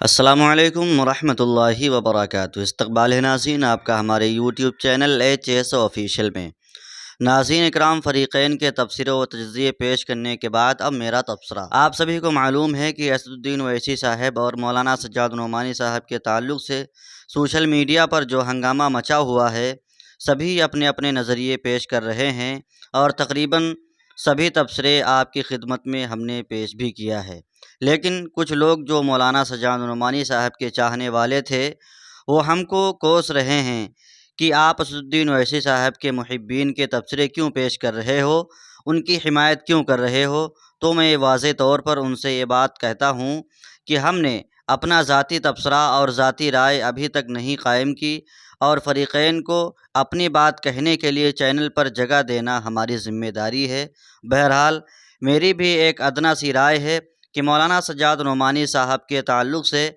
السلام علیکم ورحمۃ اللہ وبرکاتہ۔ استقبال ہے ناظرین آپ کا ہمارے یوٹیوب چینل ایچ آفیشیل میں۔ ناظرین اکرام، فریقین کے تبصرے و تجزیے پیش کرنے کے بعد اب میرا تبصرہ۔ آپ سبھی کو معلوم ہے کہ اسد الدین اویسی صاحب اور مولانا سجاد نعمانی صاحب کے تعلق سے سوشل میڈیا پر جو ہنگامہ مچا ہوا ہے، سبھی اپنے اپنے نظریے پیش کر رہے ہیں اور تقریباً سبھی تبصرے آپ کی خدمت میں ہم نے پیش بھی کیا ہے۔ لیکن کچھ لوگ جو مولانا سجاد نعمانی صاحب کے چاہنے والے تھے، وہ ہم کو کوس رہے ہیں کہ آپ اسد الدین اویسی صاحب کے محبین کے تبصرے کیوں پیش کر رہے ہو، ان کی حمایت کیوں کر رہے ہو۔ تو میں واضح طور پر ان سے یہ بات کہتا ہوں کہ ہم نے اپنا ذاتی تبصرہ اور ذاتی رائے ابھی تک نہیں قائم کی، اور فریقین کو اپنی بات کہنے کے لیے چینل پر جگہ دینا ہماری ذمہ داری ہے۔ بہرحال میری بھی ایک ادنیٰ سی رائے ہے کہ مولانا سجاد نعمانی صاحب کے تعلق سے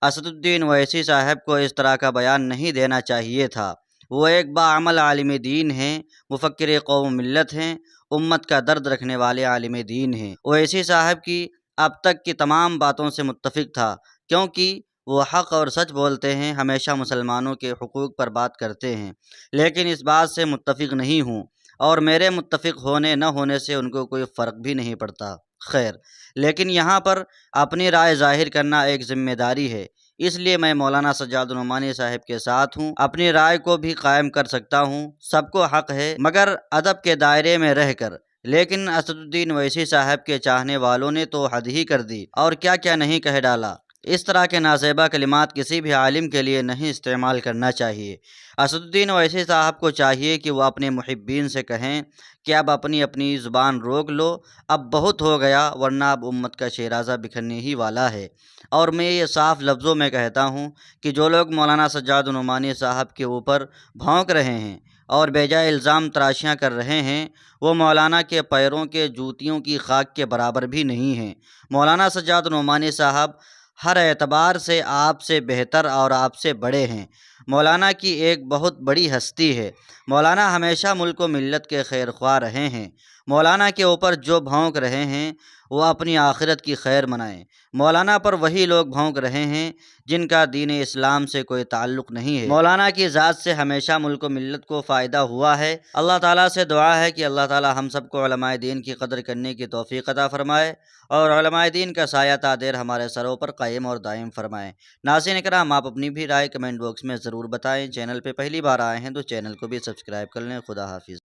اسد الدین اویسی صاحب کو اس طرح کا بیان نہیں دینا چاہیے تھا۔ وہ ایک باعمل عالم دین ہیں، مفکر قوم ملت ہیں، امت کا درد رکھنے والے عالم دین ہیں۔ اویسی صاحب کی اب تک کی تمام باتوں سے متفق تھا، کیونکہ وہ حق اور سچ بولتے ہیں، ہمیشہ مسلمانوں کے حقوق پر بات کرتے ہیں، لیکن اس بات سے متفق نہیں ہوں، اور میرے متفق ہونے نہ ہونے سے ان کو کوئی فرق بھی نہیں پڑتا۔ خیر، لیکن یہاں پر اپنی رائے ظاہر کرنا ایک ذمہ داری ہے، اس لیے میں مولانا سجاد نعمانی صاحب کے ساتھ ہوں، اپنی رائے کو بھی قائم کر سکتا ہوں، سب کو حق ہے، مگر ادب کے دائرے میں رہ کر۔ لیکن اسد الدین اویسی صاحب کے چاہنے والوں نے تو حد ہی کر دی، اور کیا کیا نہیں کہہ ڈالا۔ اس طرح کے نازیبا کلمات کسی بھی عالم کے لیے نہیں استعمال کرنا چاہیے۔ اسد الدین اویسی صاحب کو چاہیے کہ وہ اپنے محبین سے کہیں کہ اب اپنی زبان روک لو، اب بہت ہو گیا، ورنہ اب امت کا شیرازہ بکھرنے ہی والا ہے۔ اور میں یہ صاف لفظوں میں کہتا ہوں کہ جو لوگ مولانا سجاد نعمانی صاحب کے اوپر بھونک رہے ہیں اور بے جائے الزام تراشیاں کر رہے ہیں، وہ مولانا کے پیروں کے جوتیوں کی خاک کے برابر بھی نہیں ہیں۔ مولانا سجاد نعمانی صاحب ہر اعتبار سے آپ سے بہتر اور آپ سے بڑے ہیں۔ مولانا کی ایک بہت بڑی ہستی ہے۔ مولانا ہمیشہ ملک و ملت کے خیر خواہ رہے ہیں۔ مولانا کے اوپر جو بھونک رہے ہیں وہ اپنی آخرت کی خیر منائیں۔ مولانا پر وہی لوگ بھونک رہے ہیں جن کا دین اسلام سے کوئی تعلق نہیں ہے۔ مولانا کی ذات سے ہمیشہ ملک و ملت کو فائدہ ہوا ہے۔ اللہ تعالیٰ سے دعا ہے کہ اللہ تعالیٰ ہم سب کو علماء دین کی قدر کرنے کی توفیق عطا فرمائے، اور علماء دین کا سایہ تا دیر ہمارے سروں پر قائم اور دائم فرمائے۔ ناظرین اکرام، آپ اپنی بھی رائے کمنٹ باکس میں ضرور بتائیں۔ چینل پہ پہلی بار آئے ہیں تو چینل کو بھی سبسکرائب کر لیں۔ خدا حافظ۔